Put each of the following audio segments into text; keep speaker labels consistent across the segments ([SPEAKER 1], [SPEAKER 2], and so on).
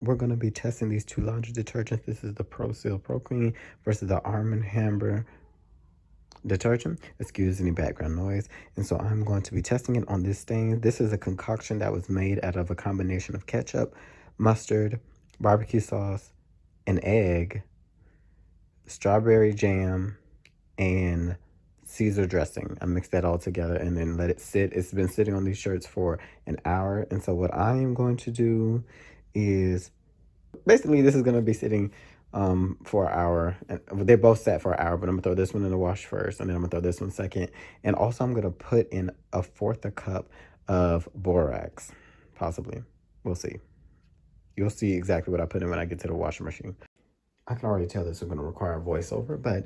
[SPEAKER 1] we're going to be testing these two laundry detergents. This is the Persil Pro Clean versus the Arm& Hammer detergent. Excuse any background noise. And so I'm going to be testing it on this stain. This is a concoction that was made out of a combination of ketchup, mustard, barbecue sauce, an egg, strawberry jam, and Caesar dressing. I mix that all together and then let it sit. It's been sitting on these shirts for an hour. And so what I am going to do is basically this is going to be sitting for an hour. And they're both sat for an hour, but I'm gonna throw this one in the wash first, and then I'm gonna throw this one second. And also I'm gonna put in a fourth a cup of borax, possibly. We'll see. You'll see exactly what I put in when I get to the washing machine. I can already tell this is going to require a voiceover, but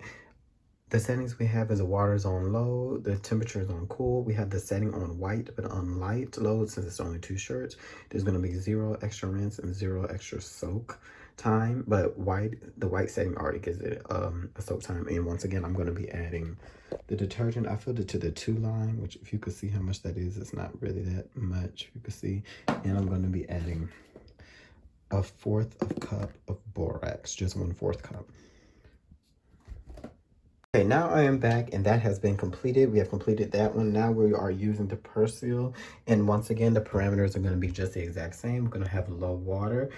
[SPEAKER 1] the settings we have is the water is on low, the temperature is on cool. We have the setting on white, but on light load, since it's only 2 shirts, there's going to be 0 extra rinse and 0 extra soak time. But the white setting already gives it a soak time. And once again, I'm going to be adding the detergent. I filled it to the 2 line, which if you could see how much that is, it's not really that much. You can see, and I'm going to be adding a fourth of cup of borax, just 1/4 cup. Okay, now I am back and that has been completed. We have completed that one. Now we are using the Persil. And once again, the parameters are going to be just the exact same. We're going to have low water.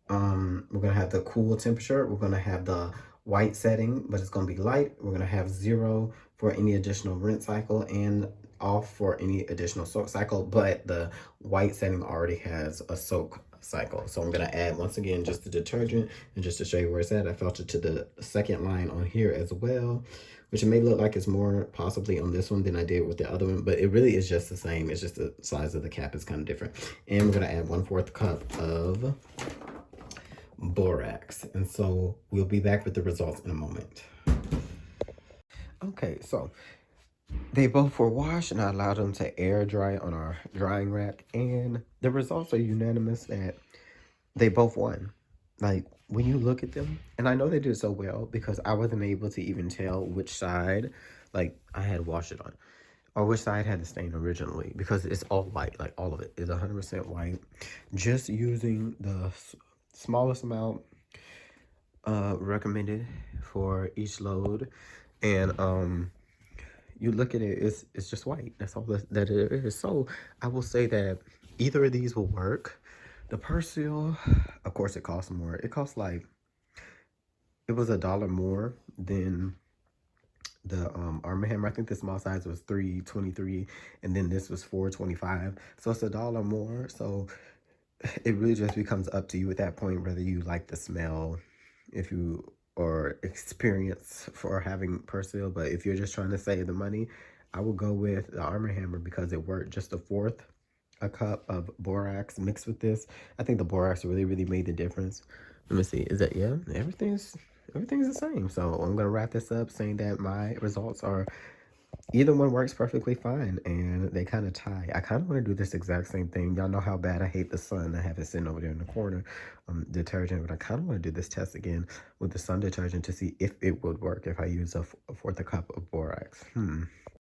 [SPEAKER 1] We're going to have the cool temperature. We're going to have the white setting, but it's going to be light. We're going to have 0 for any additional rinse cycle and off for any additional soak cycle. But the white setting already has a soak cycle. So I'm going to add, once again, just the detergent, and just to show you where it's at, I filtered to the second line on here as well, which it may look like it's more possibly on this one than I did with the other one, but it really is just the same. It's just the size of the cap is kind of different. And we're going to add 1/4 cup of borax. And so we'll be back with the results in a moment. Okay, so they both were washed and I allowed them to air dry on our drying rack, and the results are unanimous that they both won. Like, when you look at them, and I know they did so well because I wasn't able to even tell which side, like, I had washed it on, or which side had the stain originally, because it's all white, like, all of it is 100% white. Just using the smallest amount recommended for each load, and you look at it, it's just white. That's all that it is. So I will say that either of these will work. The Persil, of course, it costs more. It costs like, it was $1 more than the Arm & Hammer. I think the small size was $3.23, and then this was $4.25. So it's $1 more. So it really just becomes up to you at that point whether you like the smell, if you or experience for having Persil. But if you're just trying to save the money, I will go with the Arm & Hammer because it worked. Just a fourth a cup of borax mixed with this. I think the borax really made the difference. Let me see. Is that, yeah, everything's the same. So I'm gonna wrap this up saying that my results are, either one works perfectly fine, and they kind of tie. I kind of want to do this exact same thing. Y'all know how bad I hate the sun. I have it sitting over there in the corner, detergent, but I kind of want to do this test again with the sun detergent to see if it would work if I use a fourth a cup of borax.